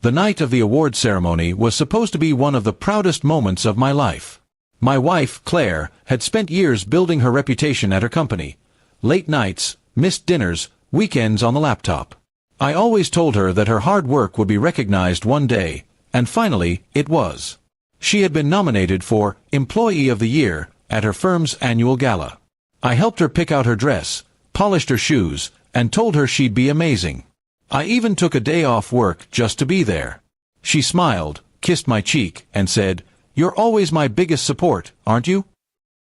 The night of the award ceremony was supposed to be one of the proudest moments of my life. My wife, Claire, had spent years building her reputation at her company. Late nights, missed dinners, weekends on the laptop. I always told her that her hard work would be recognized one day, and finally, it was. She had been nominated for Employee of the Year at her firm's annual gala. I helped her pick out her dress, polished her shoes, and told her she'd be amazing. I even took a day off work just to be there. She smiled, kissed my cheek, and said, "You're always my biggest support, aren't you?"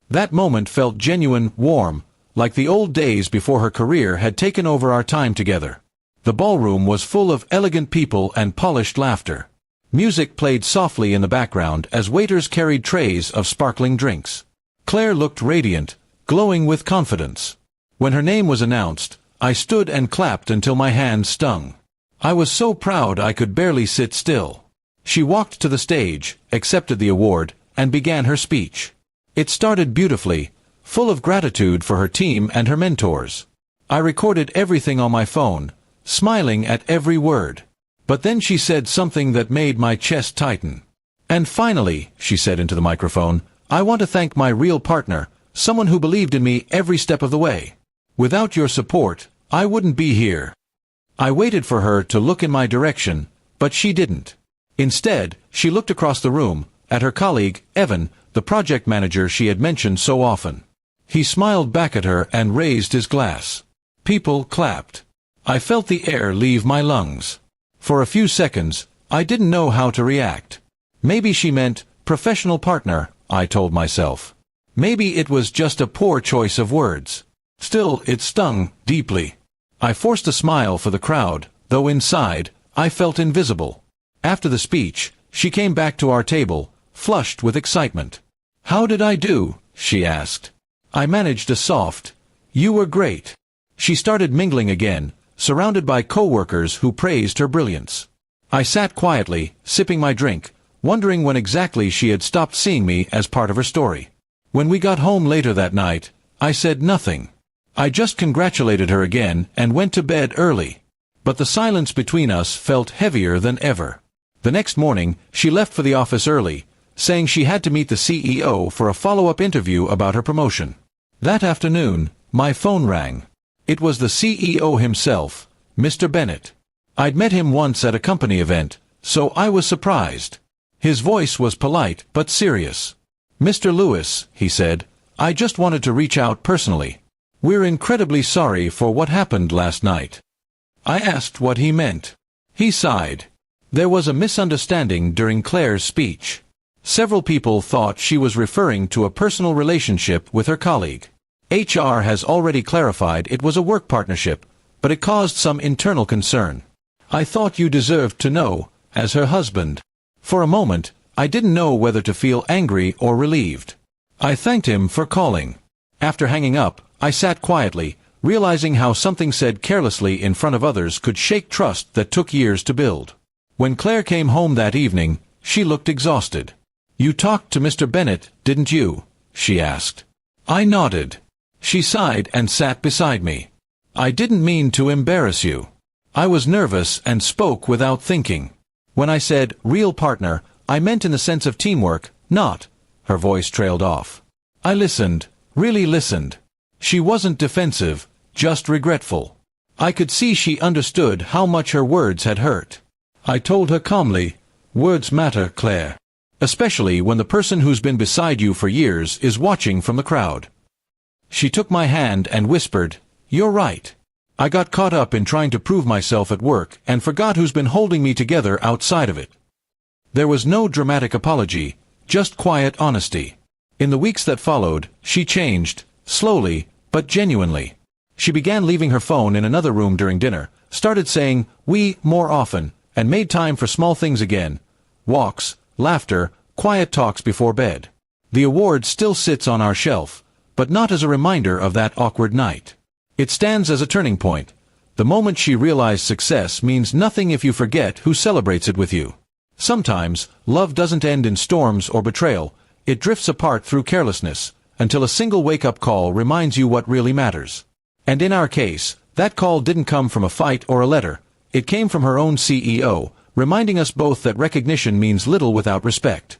That moment felt genuine, warm, like the old days before her career had taken over our time together. The ballroom was full of elegant people and polished laughter. Music played softly in the background as waiters carried trays of sparkling drinks. Claire looked radiant, glowing with confidence. When her name was announced, I stood and clapped until my hands stung. I was so proud I could barely sit still. She walked to the stage, accepted the award, and began her speech. It started beautifully, full of gratitude for her team and her mentors. I recorded everything on my phone, smiling at every word. But then she said something that made my chest tighten. "And finally," she said into the microphone, "I want to thank my real partner, someone who believed in me every step of the way. Without your support, I wouldn't be here." I waited for her to look in my direction, but she didn't. Instead, she looked across the room, at her colleague, Evan, the project manager she had mentioned so often. He smiled back at her and raised his glass. People clapped. I felt the air leave my lungs. For a few seconds, I didn't know how to react. Maybe she meant professional partner, I told myself. Maybe it was just a poor choice of words. Still, it stung deeply. I forced a smile for the crowd, though inside, I felt invisible. After the speech, she came back to our table, flushed with excitement. "How did I do?" she asked. I managed a soft, "You were great." She started mingling again, surrounded by co-workers who praised her brilliance. I sat quietly, sipping my drink, wondering when exactly she had stopped seeing me as part of her story. When we got home later that night, I said nothing. I just congratulated her again and went to bed early. But the silence between us felt heavier than ever. The next morning, she left for the office early, saying she had to meet the CEO for a follow-up interview about her promotion. That afternoon, my phone rang. It was the CEO himself, Mr. Bennett. I'd met him once at a company event, so I was surprised. His voice was polite but serious. "Mr. Lewis," he said, "I just wanted to reach out personally. We're incredibly sorry for what happened last night." I asked what he meant. He sighed. There was a misunderstanding during Claire's speech. Several people thought she was referring to a personal relationship with her colleague. HR has already clarified it was a work partnership, but it caused some internal concern. "I thought you deserved to know, as her husband." For a moment, I didn't know whether to feel angry or relieved. I thanked him for calling. After hanging up, I sat quietly, realizing how something said carelessly in front of others could shake trust that took years to build. When Claire came home that evening, she looked exhausted. "You talked to Mr. Bennett, didn't you?" she asked. I nodded. She sighed and sat beside me. "I didn't mean to embarrass you." I was nervous and spoke without thinking. When I said real partner, I meant in the sense of teamwork, not. Her voice trailed off. I listened, really listened. She wasn't defensive, just regretful. I could see she understood how much her words had hurt. I told her calmly, "Words matter, Claire. Especially when the person who's been beside you for years is watching from the crowd." She took my hand and whispered, "You're right. I got caught up in trying to prove myself at work and forgot who's been holding me together outside of it." There was no dramatic apology, just quiet honesty. In the weeks that followed, she changed, slowly, but genuinely. She began leaving her phone in another room during dinner, started saying "we" more often, and made time for small things again. Walks, laughter, quiet talks before bed. The award still sits on our shelf, but not as a reminder of that awkward night. It stands as a turning point. The moment she realized success means nothing if you forget who celebrates it with you. Sometimes, love doesn't end in storms or betrayal. It drifts apart through carelessness, until a single wake-up call reminds you what really matters. And in our case, that call didn't come from a fight or a letter. It came from her own CEO, reminding us both that recognition means little without respect.